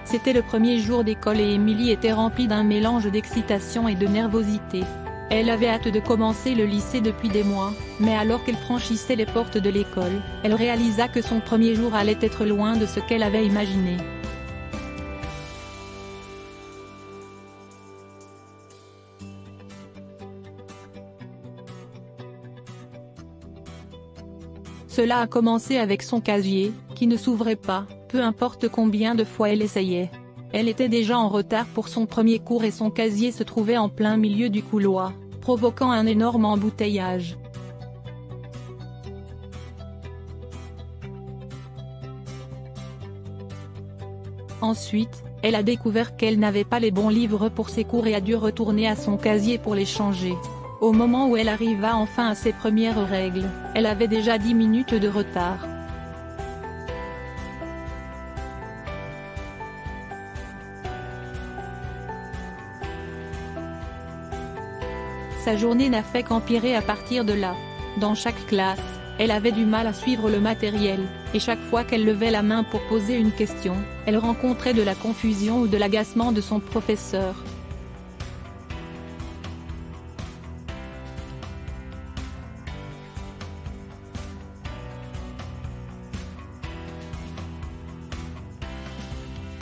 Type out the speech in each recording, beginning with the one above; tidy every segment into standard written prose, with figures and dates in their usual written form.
C'était le premier jour d'école et Émilie était remplie d'un mélange d'excitation et de nervosité. Elle avait hâte de commencer le lycée depuis des mois, mais alors qu'elle franchissait les portes de l'école, elle réalisa que son premier jour allait être loin de ce qu'elle avait imaginé. Cela a commencé avec son casier, qui ne s'ouvrait pas, peu importe combien de fois elle essayait. Elle était déjà en retard pour son premier cours et son casier se trouvait en plein milieu du couloir, provoquant un énorme embouteillage. Ensuite, elle a découvert qu'elle n'avait pas les bons livres pour ses cours et a dû retourner à son casier pour les changer. Au moment où elle arriva enfin à ses premières règles, elle avait déjà 10 minutes de retard. Sa journée n'a fait qu'empirer à partir de là. Dans chaque classe, elle avait du mal à suivre le matériel, et chaque fois qu'elle levait la main pour poser une question, elle rencontrait de la confusion ou de l'agacement de son professeur.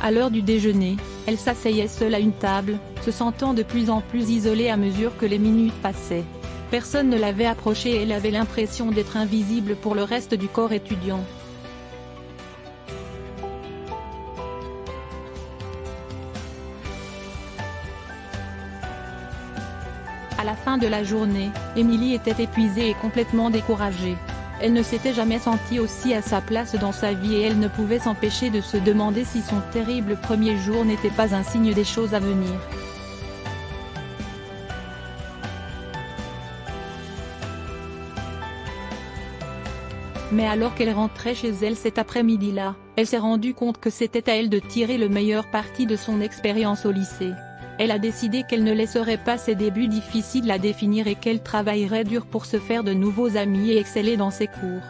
À l'heure du déjeuner, elle s'asseyait seule à une table, se sentant de plus en plus isolée à mesure que les minutes passaient. Personne ne l'avait approchée et elle avait l'impression d'être invisible pour le reste du corps étudiant. À la fin de la journée, Émilie était épuisée et complètement découragée. Elle ne s'était jamais sentie aussi à sa place dans sa vie et elle ne pouvait s'empêcher de se demander si son terrible premier jour n'était pas un signe des choses à venir. Mais alors qu'elle rentrait chez elle cet après-midi-là, elle s'est rendue compte que c'était à elle de tirer le meilleur parti de son expérience au lycée. Elle a décidé qu'elle ne laisserait pas ses débuts difficiles la définir et qu'elle travaillerait dur pour se faire de nouveaux amis et exceller dans ses cours.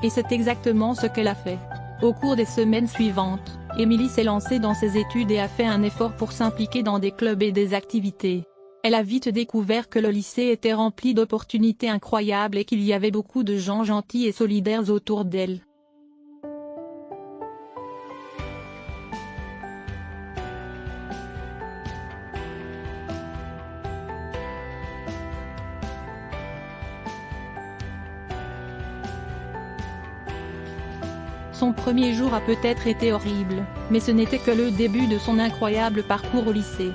Et c'est exactement ce qu'elle a fait. Au cours des semaines suivantes, Émilie s'est lancée dans ses études et a fait un effort pour s'impliquer dans des clubs et des activités. Elle a vite découvert que le lycée était rempli d'opportunités incroyables et qu'il y avait beaucoup de gens gentils et solidaires autour d'elle. Son premier jour a peut-être été horrible, mais ce n'était que le début de son incroyable parcours au lycée.